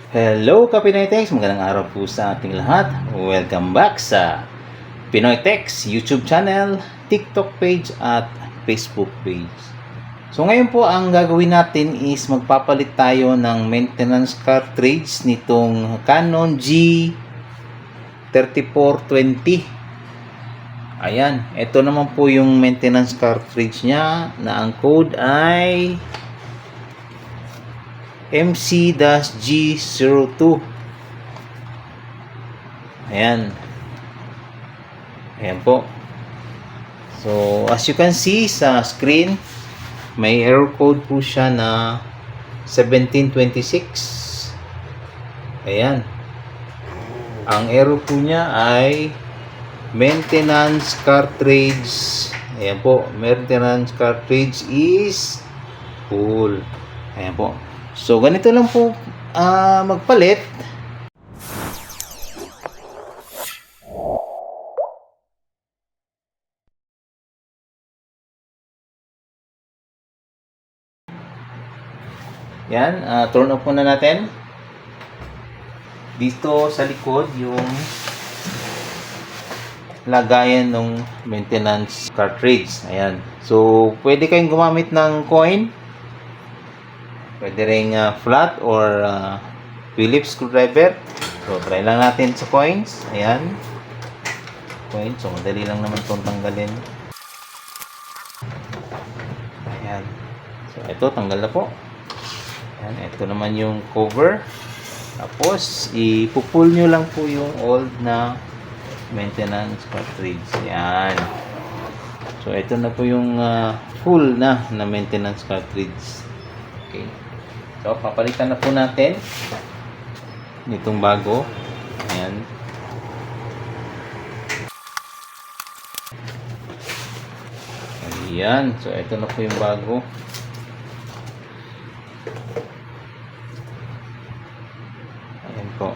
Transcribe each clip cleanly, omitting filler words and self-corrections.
Hello Kapinoy Techs! Magandang araw po sa ating lahat. Welcome back sa Pinoy Techs YouTube channel, TikTok page at Facebook page. So ngayon po ang gagawin natin is magpapalit tayo ng maintenance cartridge nitong Canon G3420. Ayan, ito naman po yung maintenance cartridge niya na ang code ay MC-G02. Ayan. Ayan po. So, as you can see sa screen, may error code po siya na 1726. Ayan. Ang error po niya ay maintenance cartridge. Ayan po. Maintenance cartridge is full. Ayan po. So, ganito lang po magpalit. Yan, turn off muna natin. Dito sa likod yung lagayan ng maintenance cartridge. Ayan. So, pwede kayong gumamit ng coin. Pwede rin flat or Phillips screwdriver. So, try lang natin sa coins. Ayan. Coins. So, madali lang naman itong tanggalin. Ayan. So, ito, tanggal na po. Ayan. Ito naman yung cover. Tapos, ipupull nyo lang po yung old na maintenance cartridge. Ayan. So, ito na po yung full na maintenance cartridge. Okay. So, papalitan na po natin nitong bago. Ayan. Ayan. So, ito na po yung bago. Ayan po.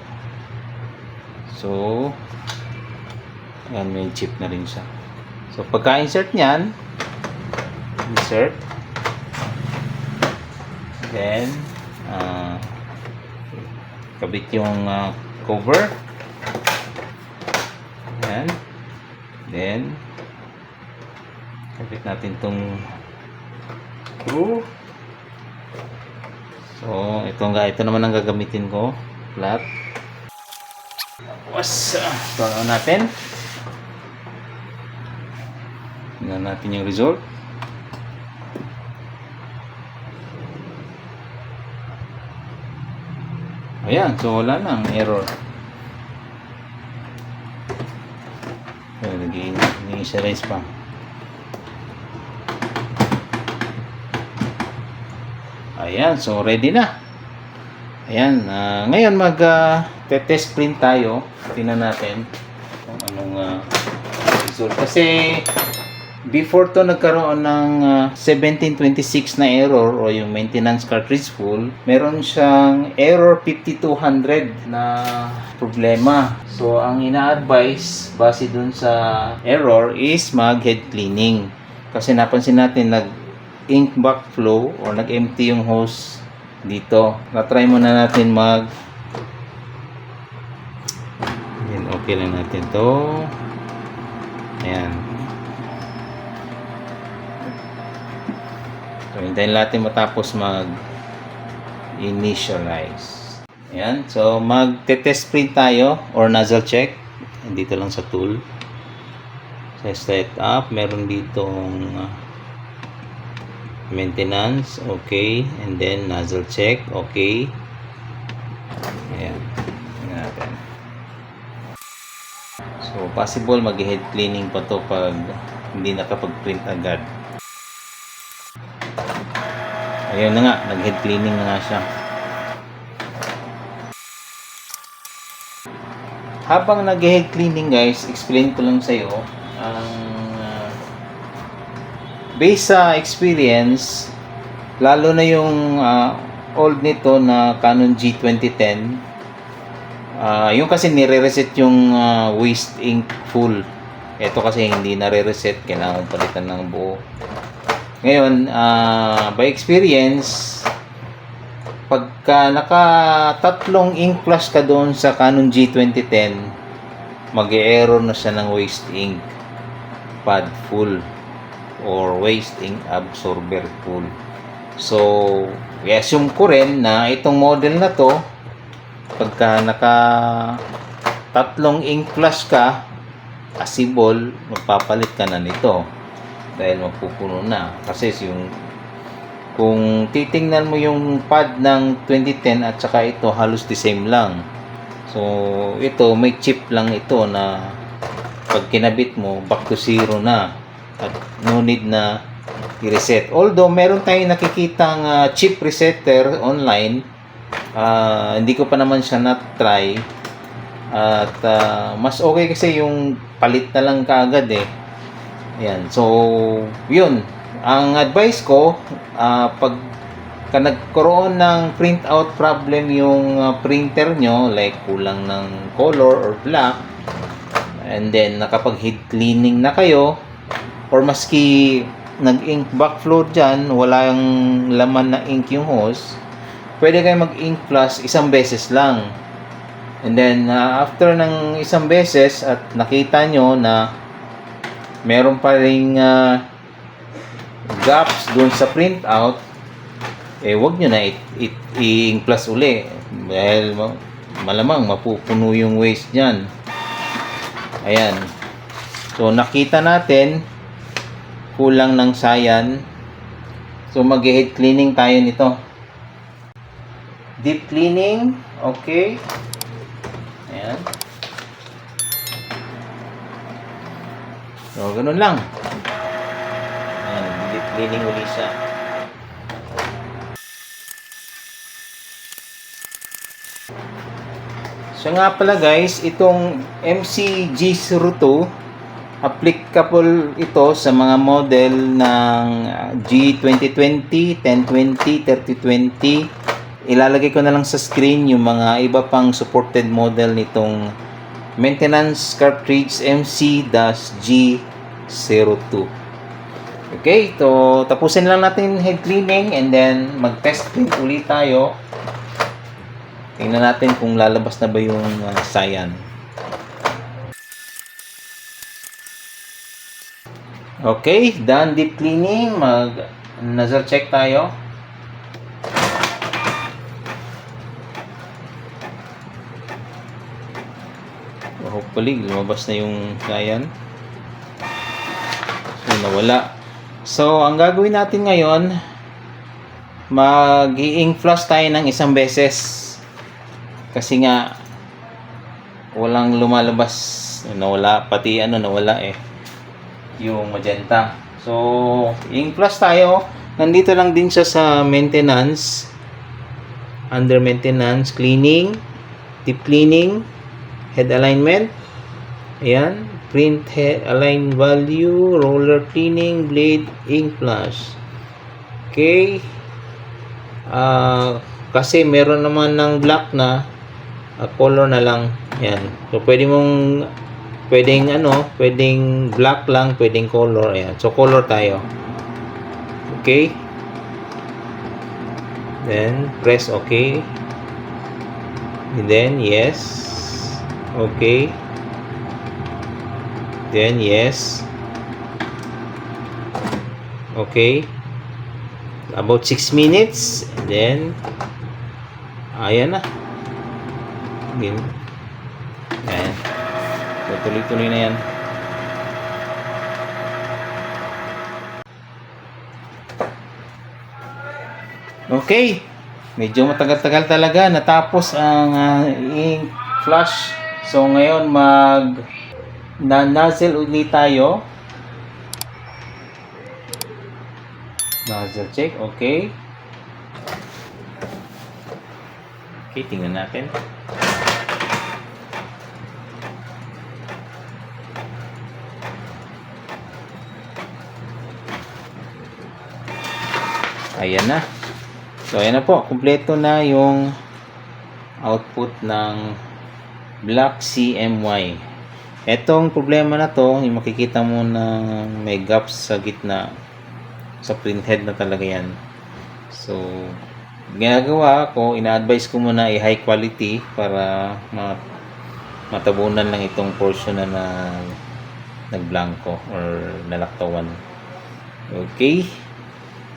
So, ayan, may chip na rin siya. So, pagka-insert niyan, insert. Then, kabit yung cover. Ayan. Then, kabit natin itong screw. So, ito naman ang gagamitin ko. Flat. Tapos, turn on natin. Tingnan natin yung result. Ayan, so wala nang error. So, nag-initialize pa. Ayan, so ready na. Ayan, ngayon test print tayo. Tingnan natin kung anong result. Kasi before to nagkaroon ng 1726 na error o yung maintenance cartridge full, meron siyang error 5200 na problema. So, ang ina-advise base dun sa error is mag-head cleaning. Kasi napansin natin nag-ink backflow or nag-empty yung hose dito. Na-try muna natin okay lang natin to. Ayan. So, hintayin natin matapos mag-initialize. Ayan. So, mag-test print tayo or nozzle check. Dito lang sa tool. Sa set up, meron ditong maintenance. Okay. And then, nozzle check. Okay. Ayan. Tingnan natin. So, possible mag-head cleaning pa to pag hindi nakapag-print agad. Ayun na nga, nag-head cleaning na nga siya. Habang nag-head cleaning guys, explain ko lang sa iyo ang based sa experience, lalo na yung old nito na Canon G2010, yung kasi nire-reset yung waste ink full. Ito kasi hindi nare-reset, kailangan palitan ng buo. Ngayon, by experience, pagka naka-tatlong ink flash ka doon sa Canon G2010, mag-error na siya ng waste ink pad full or waste ink absorber full. So, i-assume ko rin na itong model na to, pagka naka-tatlong ink flash ka, possible, magpapalit ka na nito dahil mapupuno na. Kasi kung titingnan mo yung pad ng 2010 at saka ito, halos the same lang. So, ito, may chip lang ito na pag kinabit mo, back to zero na. At no need na i-reset. Although, meron tayong nakikitang chip resetter online. Hindi ko pa naman siya na-try. At mas okay kasi yung palit na lang kaagad eh. Ayan. So, yun. Ang advice ko, pag nagkaroon ng printout problem yung printer nyo, like kulang ng color or black, and then nakapag-heat cleaning na kayo, or maski nag-ink backflow dyan, walang laman na ink yung hose, pwede kayo mag-ink flush isang beses lang. And then, after ng isang beses at nakita nyo na meron pa ring gaps doon sa printout, wag nyo na i-ink plus uli dahil malamang mapupuno yung waste nyan. Ayan. So, nakita natin kulang ng cyan. So, mag-head cleaning tayo nito. Deep cleaning. Okay. Ayan. So, ganun lang. Cleaning uli siya. So nga pala guys, itong MCG02, applicable ito sa mga model ng G2020, 1020, 3020. Ilalagay ko na lang sa screen yung mga iba pang supported model nitong maintenance cartridge MC-G02. Okay, so tapusin lang natin head cleaning and then mag-test print ulit tayo. Tingnan natin kung lalabas na ba yung cyan. Okay, done deep cleaning. Mag-nozzle check tayo. Hopefully, lumabas na yung cyan. So, nawala. So, ang gagawin natin ngayon, mag-i-ink flush tayo ng isang beses. Kasi nga, walang lumalabas. Nawala, pati nawala yung magenta. So, ink flush tayo. Nandito lang din siya sa maintenance. Under maintenance, cleaning, deep cleaning, head alignment. Ayan. Print head, align value, roller cleaning, blade, ink flush. Okay. Kasi meron naman ng black na, color na lang. Yan. So, pwedeng black lang, pwedeng color. Ayan. So, color tayo. Okay. Then, press OK. And then, yes. Okay. Then, yes. Okay. About 6 minutes. And then, ayan na. Ayan. So, tuloy-tuloy na yan. Okay. Medyo matagal-tagal talaga. Natapos ang ink flush. So, ngayon nozzle ulit tayo. Nozzle check. Okay. Okay, tingnan natin. Ayan na. So, ayan na po. Kumpleto na yung output ng Black CMY. Etong problema na to, yung makikita mo na may gaps sa gitna, sa printhead na talaga yan. So, ginagawa ko, ina-advise ko muna i-high quality para matabunan lang itong portion na nagblanko or nalaktawan. Okay.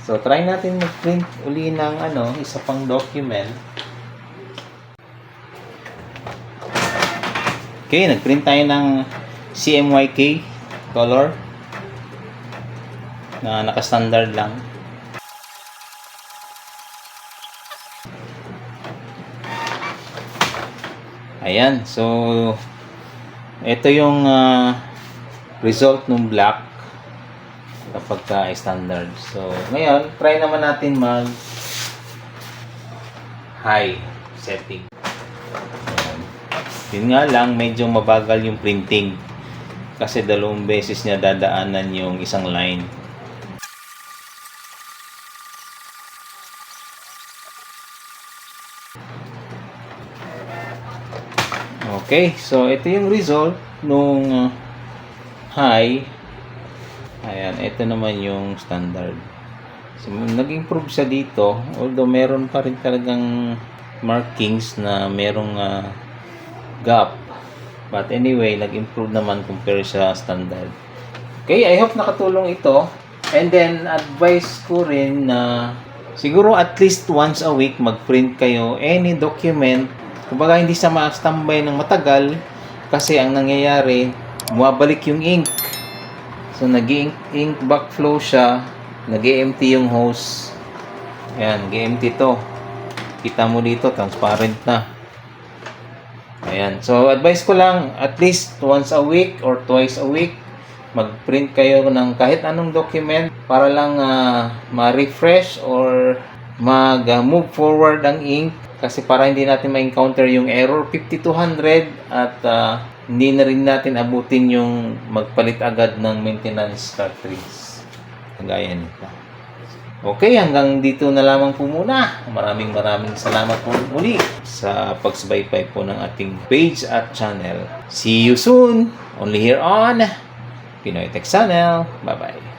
So, try natin mag-print uli ng isa pang document. Okay, nag-print tayo ng CMYK color na naka-standard lang. Ayan, so ito yung result ng black kapag standard. So, ngayon, try naman natin mag high setting. Ayan. Yun nga lang, medyo mabagal yung printing kasi 2 beses niya dadaanan yung isang line. Okay, so ito yung result nung high. Ayan, ito naman yung standard. So, nag-improve siya dito, although meron pa rin talagang markings na merong gap. But anyway, nag-improve naman compare sa standard. Okay, I hope nakatulong ito. And then, advice ko rin na siguro at least once a week mag-print kayo any document. Kumbaga hindi sa ma-standby ng matagal kasi ang nangyayari, bumabalik yung ink. So nag-ink backflow siya, nag-empty yung hose. Ayan, nag-empty to. Kita mo dito, transparent na. Ayan, so advice ko lang at least once a week or twice a week mag-print kayo ng kahit anong document para lang ma-refresh or mag-move forward ang ink. Kasi para hindi natin ma-encounter yung error 5200 at hindi na rin natin abutin yung magpalit agad ng maintenance cartridge. Kagaya nito. Okay, hanggang dito na lamang po muna. Maraming salamat po muli sa pagsubaybay po ng ating page at channel. See you soon! Only here on Pinoy Tech Channel. Bye-bye!